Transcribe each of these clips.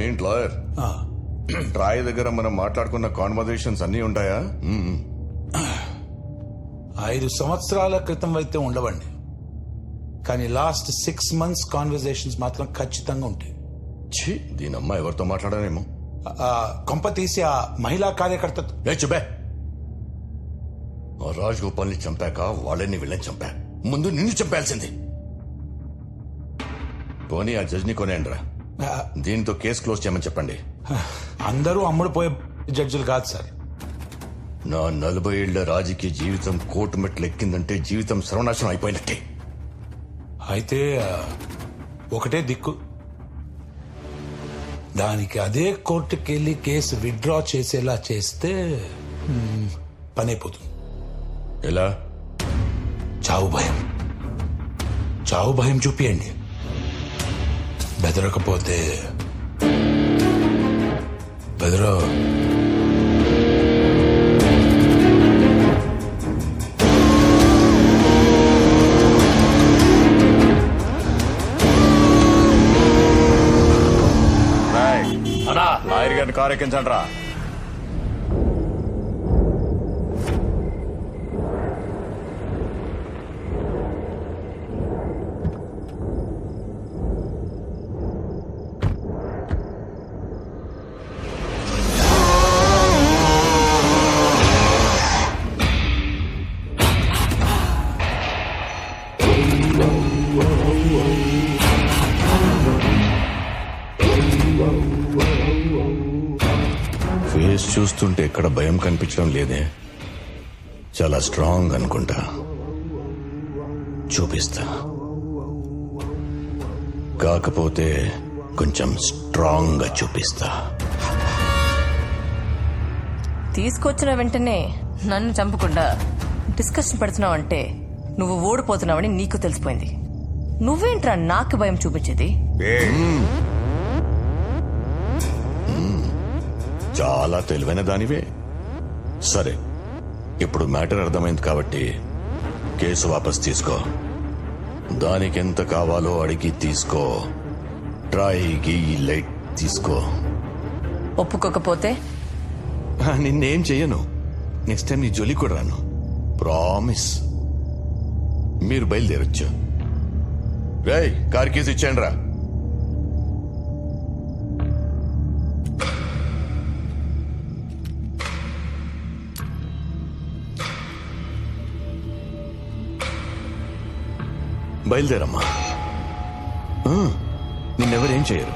ఏంటి lawyer Troy దగ్గర మనం మాట్లాడుకున్న కాన్వర్జేషన్స్ అన్నీ ఉంటాయా? 5 సంవత్సరాల క్రితం అయితే ఉండవండి, కానీ లాస్ట్ 6 months కాన్వర్జేషన్స్ మాత్రం ఖచ్చితంగా ఉంటాయి. ఛీ, దీనమ్మ ఎవరితో మాట్లాడానేమో. కొంప తీసి ఆ మహిళా కార్యకర్త చుబే, రాజ్ గోపాల్ని చంపాక వాళ్ళని వీళ్ళని చంపా, ముందు నిన్ను చంపాల్సింది. పోనీ ఆ జడ్జిని కొనేయండిరా, దీంతో కేసు క్లోజ్ చేయమని చెప్పండి. అందరూ అమ్ముడు పోయే జడ్జిలు కాదు సార్. నా 40 ఏళ్ల రాజకీయ జీవితం కోర్టు మెట్లు ఎక్కిందంటే జీవితం సర్వనాశనం అయిపోయినట్టే. అయితే ఒకటే దిక్కు, దానికి అదే కోర్టుకి వెళ్ళి కేసు విత్డ్రా చేసేలా చేస్తే పని అయిపోతుంది. ఎలా? చావు భయం, చావు భయం చూపియండి. బెదరకపోతే బెదరో. లాయర్ గారిని కారు ఎక్కించండి రా. ఫేస్ చూస్తుంటే ఎక్కడ భయం కనిపించడం లేదే. చాలా స్ట్రాంగ్ అనుకుంటా. చూపిస్తా, కాకపోతే కొంచెం స్ట్రాంగ్ గా చూపిస్తా. తీసుకొచ్చిన వెంటనే నన్ను చంపకుండా డిస్కషన్ పెడుతున్నావు అంటే నువ్వు ఓడిపోతున్నావని నీకు తెలిసిపోయింది. నువ్వేంట్రా నాకు భయం చూపించేది? చాలా తెలివైన దానివే. సరే, ఇప్పుడు మ్యాటర్ అర్థమైంది కాబట్టి కేసు వాపస్ తీసుకో. దానికి ఎంత కావాలో అడిగి తీసుకో. ట్రైకి ఈ లైట్ తీసుకో. ఒప్పుకోకపోతే నిన్నేం చెయ్యను. నెక్స్ట్ టైం నీ జోలి కూడా రాను. ప్రామిస్. మీరు బయలుదేరొచ్చు. రేయ్, కార్ కీస్ ఇచ్చేయండి రా. బయలుదేరమ్మా. నిన్నెవరేం చేయరు.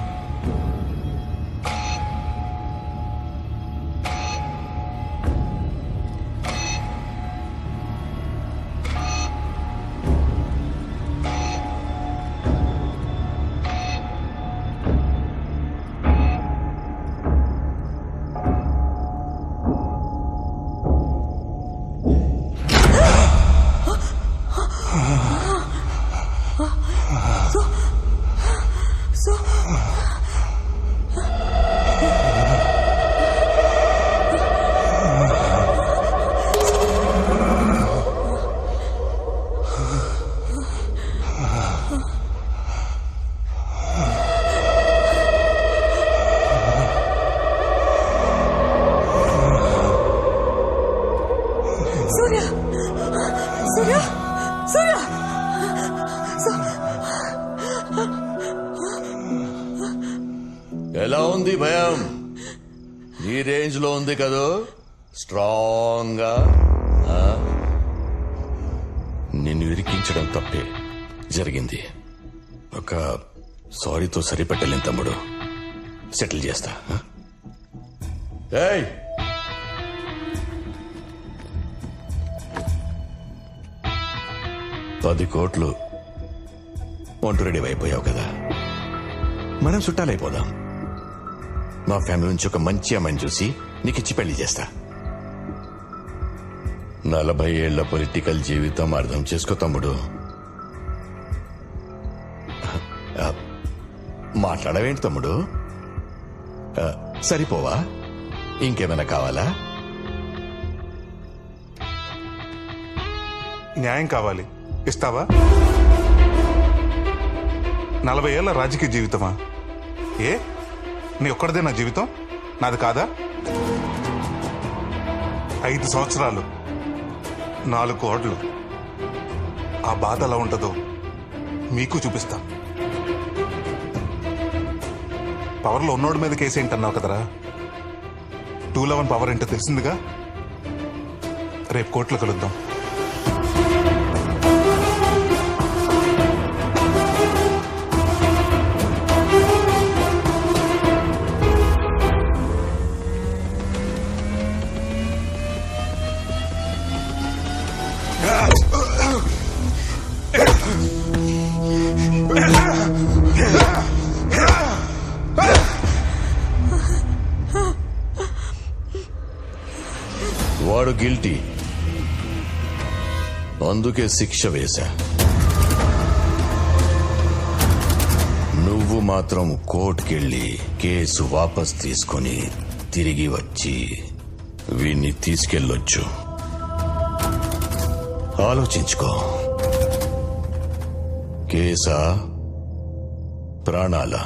సూర్య, సూర్య, సూర్య. ఎలా ఉంది భయం? ఈ రేంజ్ లో ఉంది కదూ? స్ట్రాంగ్ గా. నిన్ను ఇరికించడం తప్పే జరిగింది. ఒక సారీతో సరిపెట్టలేని తమ్ముడు. సెటిల్ చేస్తా. ఏయ్, $10 కోట్లు వంట రెడీ అయిపోయావు కదా, మనం చుట్టాలైపోదాం. మా ఫ్యామిలీ నుంచి ఒక మంచి అమ్మాయిని చూసి నీకిచ్చి పెళ్లి చేస్తా. 40 ఏళ్ల పొలిటికల్ జీవితం అర్థం చేసుకో తమ్ముడు. మాట్లాడవేంటి తమ్ముడు? సరిపోవా? ఇంకేమైనా కావాలా? న్యాయం కావాలి, ఇస్తావా? 40 ఏళ్ల రాజకీయ జీవితమా? నీ ఒక్కడిదే నా జీవితం, నాది కాదా? 5 సంవత్సరాలు, 4 కోట్లు. ఆ బాధ ఎలా ఉంటుందో మీకు చూపిస్తా. పవర్లో ఉన్నోడి మీద కేసు ఏంటన్నావు కదరా, 211 పవర్ ఏంటో తెలిసిందిగా. రేపు కోర్టులో కలుద్దాం. వాడు గిల్టీ, అందుకే శిక్ష వేశా. నువ్వు మాత్రం కోర్టుకెళ్ళి కేసు వాపస్ తీసుకొని తిరిగి వచ్చి వీణ్ణి తీసుకెళ్ళొచ్చు. ఆలోచించుకో. కేసా, ప్రాణాలా?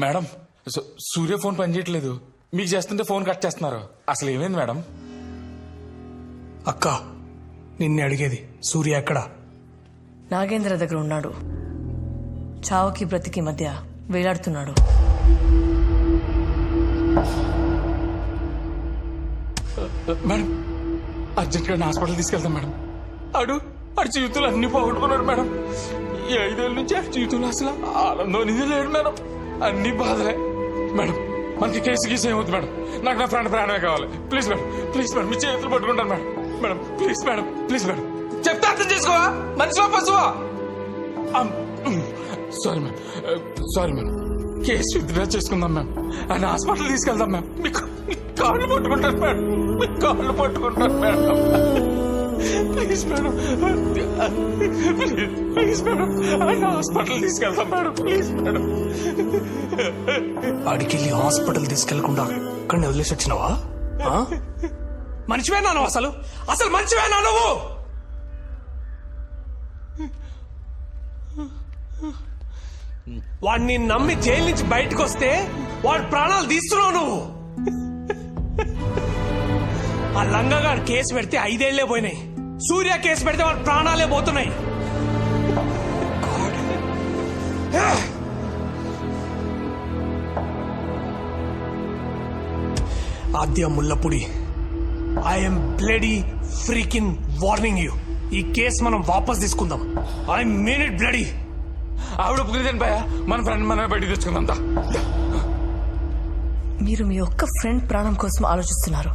మేడం, సూర్య ఫోన్ పనిచేయట్లేదు. మీకు చేస్తుంటే ఫోన్ కట్ చేస్తున్నారు. అసలు ఏమైంది మేడం? అక్క, నిన్నే అడిగేది. సూర్య ఎక్కడా? నాగేంద్ర దగ్గర ఉన్నాడు. చావుకి బ్రతికి మధ్య వేలాడుతున్నాడు. మేడం, అర్జెంట్ గా హాస్పిటల్ తీసుకెళ్తాం మేడం. ఆడు జీవితంలో అన్ని పోగొట్టుకున్నాడు మేడం. ఈ 5 ఏళ్ళ నుంచి ఆ జీవితంలో అసలు ఆనందం అనేది లేడు మేడం. అన్ని బాధలే మేడం. మనకి కేసు గీసు ఏమవుతుంది మేడం? నాకు నా ప్రాణమే కావాలి. ప్లీజ్ మేడం, ప్లీజ్ మేడం, మీ చేతులు పట్టుకుంటాను madam. Madam please madam, please madam, చెప్తే అర్థం చేసుకోవా? మనిషిలో పశువా? Sorry madam, sorry madam. Case withdraw చేసుకుందాం మ్యామ్. ఆయన హాస్పిటల్ తీసుకెళ్దాం మ్యామ్. మీకు కాళ్ళు పట్టుకుంటాను మేడం, మీకు కాళ్ళు పట్టుకుంటాను madam. Please madam, please madam, ఆయన హాస్పిటల్ తీసుకెళ్దాం మేడం. Please madam. ఆడికెళ్ళి హాస్పిటల్ తీసుకెళ్లకుండా అక్కడిని వదిలేసి వచ్చినావా? మనిషివేనా నువ్వు? అసలు మనిషివేనా నువ్వు? వాడిని నమ్మి జైలు నుంచి బయటకు వస్తే వాడి ప్రాణాలు తీస్తున్నావు నువ్వు. ఆ లంగగాడు కేసు పెడితే 5 ఏళ్లే పోయినాయి. సూర్య కేసు పెడితే వాడి ప్రాణాలే పోతున్నాయి. Adya Mullapudi, I'm bloody freaking warning you. ఈ కేసు మనం వాపస్ తీసుకుందాం. I mean it bloody. ఆవిడ ఒప్పుకునేదాన్ని భయ, మన ఫ్రెండ్ మనమే బయట తెచ్చుకుందా. మీరు మీ ఒక్క ఫ్రెండ్ ప్రాణం కోసం ఆలోచిస్తున్నారు.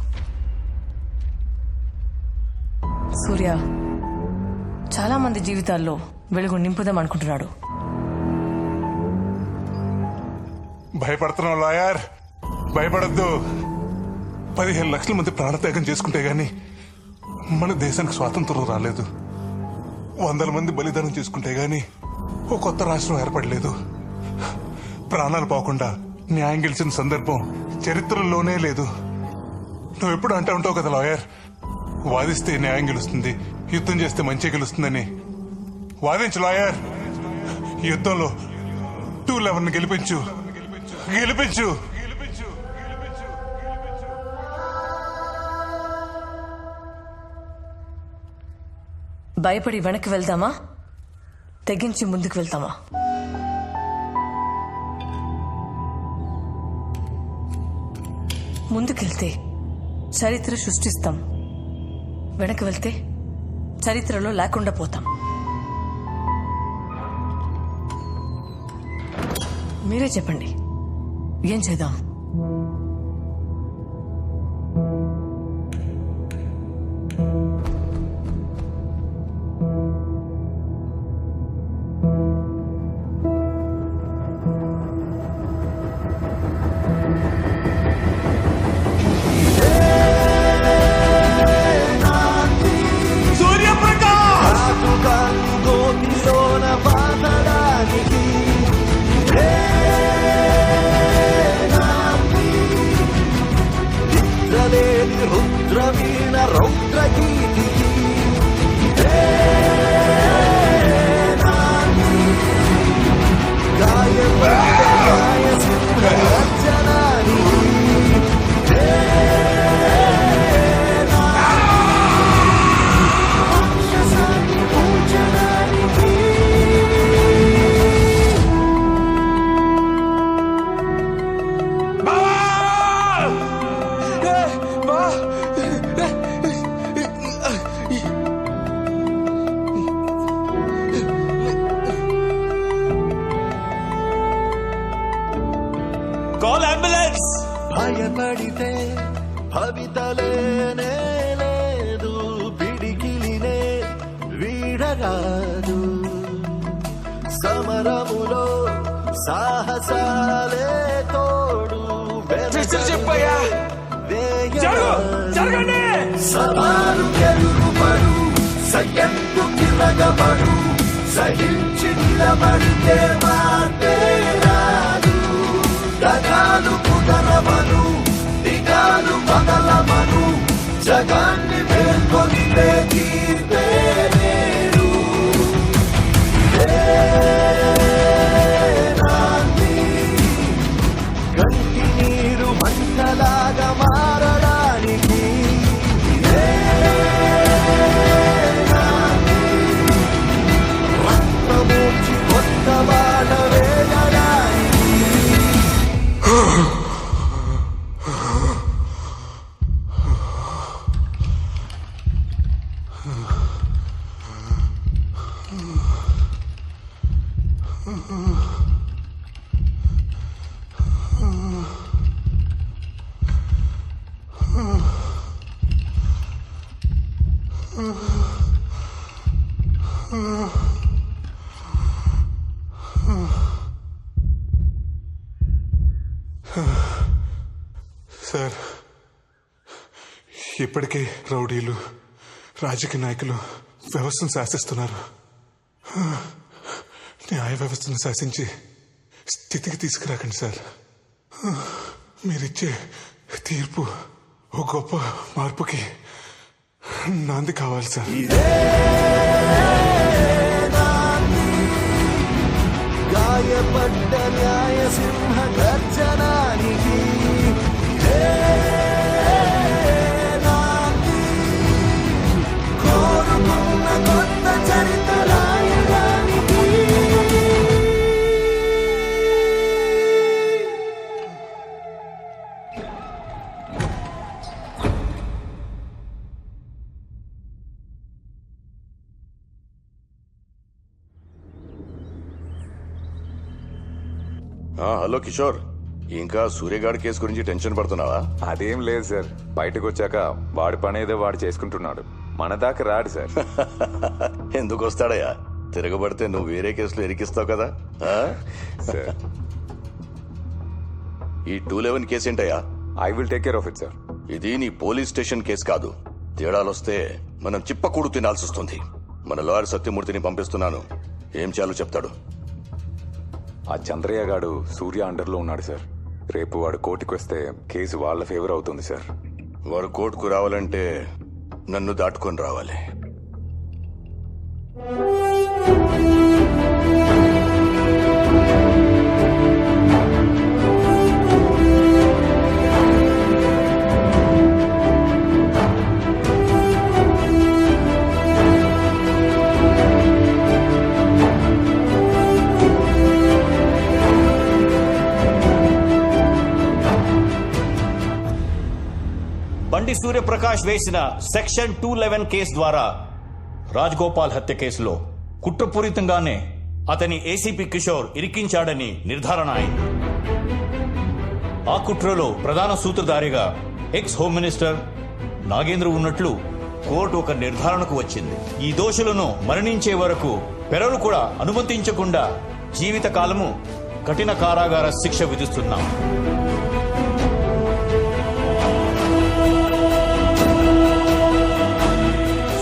సూర్య చాలా మంది జీవితాల్లో వెలుగు నింపుదాం అనుకుంటున్నాడు. భయపడుతున్నావు లాయర్, భయపడద్దు. 15 లక్షల మంది ప్రాణత్యాగం చేసుకుంటే గాని మన దేశానికి స్వాతంత్రం రాలేదు. 100 మంది బలిదానం చేసుకుంటే గాని ఓ కొత్త రాష్ట్రం ఏర్పడలేదు. ప్రాణాలు పోకుండా న్యాయం గెలిచిన సందర్భం చరిత్రలోనే లేదు. నువ్వు ఎప్పుడు అంటూ ఉంటావు కదా లాయర్, వాదిస్తే న్యాయం గెలుస్తుంది, యుద్ధం చేస్తే మంచి గెలుస్తుందని. వాదించు లాయర్, ఈ యుద్ధంలో 211 గెలిపించు, గెలిపించు. భయపడి వెనక్కి వెళ్దామా, తెగించి ముందుకు వెళ్తామా? ముందుకెళ్తే చరిత్ర సృష్టిస్తాం, వెనక్కి వెళ్తే చరిత్రలో లేకుండా పోతాం. మీరే చెప్పండి, ఏం చేద్దాం? Rudraveena Raudrageethi call ambulance. భయపడితే భవితలేనే లేదు, పిడికిలినే వీడరాదు. సమరములో సాహసాలే తోడు, చెప్పయ్యా, జరగండి. సవాలు గెలుపడు, సయ్యత్తు కిరగబడు, సహించి నిలబడితే మాటే రాదు. గగాలు కుదరవను, దిగాలు పగలవను, జగాన్ని మేల్కొనితే తీర్పే వేరు. కంటి నీరు మంటలాగా మారడానికి రక్తమూర్చి కొత్త బాట వేయడానికి. సార్, ఇప్పటికే రౌడీలు, రాజకీయ నాయకులు వ్యవస్థను శాసిస్తున్నారు. న్యాయ వ్యవస్థను శాసించి స్థితికి తీసుకురాకండి సార్. మీరిచ్చే తీర్పు ఓ గొప్ప మార్పుకి నాంది కావాలి సార్. గాయ భయపడ్డ న్యాయ సింహ గర్జనానికి ఇదే నాంది. కోరుకున్న కొత్త చరిత్ర రాయడానికి. హలో కిషోర్, ఇంకా సూర్యగాడి కేసు గురించి టెన్షన్ పడుతున్నావా? అదేం లేదు సార్. బయటకు వచ్చాక వాడి పని ఏదో వాడు చేసుకుంటున్నాడు. మన దాకా రాడు సార్. ఎందుకు వస్తాడయ్యా? తిరగబడితే నువ్వు వేరే కేసులో ఇరికిస్తావు కదా. ఆ? సార్ ఈ 211 కేసు ఏంటయ్యా? I will take care of it sir. ఇది నీ పోలీస్ స్టేషన్ కేసు కాదు. తేడాలొస్తే మనం చిప్పకూడు తినాల్సి వస్తుంది. మన లాయర్ సత్యమూర్తిని పంపిస్తున్నాను. ఏం చేయాలో చెప్తాడు. ఆ చంద్రయ్య గాడు సూర్య అండర్లో ఉన్నాడు సార్. రేపు వాడు కోర్టుకు వస్తే కేసు వాళ్ళ ఫేవర్ అవుతుంది సార్. వారు కోర్టుకు రావాలంటే నన్ను దాటుకొని రావాలి. బండి సూర్యప్రకాష్ వేసిన సెక్షన్ 211 కేసు ద్వారా రాజ్గోపాల్ హత్య కేసులో కుట్రపూరితంగానే అతని ఏసీపీ కిషోర్ ఇరికించాడని నిర్ధారణ అయింది. ఆ కుట్రలో ప్రధాన సూత్రధారిగా ఎక్స్ హోమ్ మినిస్టర్ నాగేంద్ర ఉన్నట్లు కోర్టు ఒక నిర్ధారణకు వచ్చింది. ఈ దోషులను మరణించే వరకు పెరలు కూడా అనుమతించకుండా జీవితకాలము కఠిన కారాగార శిక్ష విధిస్తున్నాం.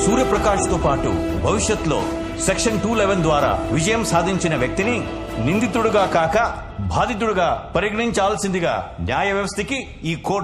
సూర్యప్రకాష్ తో పాటు భవిష్యత్తులో సెక్షన్ 211 ద్వారా విజయం సాధించిన వ్యక్తిని నిందితుడుగా కాక బాధితుడుగా పరిగణించాల్సిందిగా న్యాయ వ్యవస్థకి ఈ కోర్టు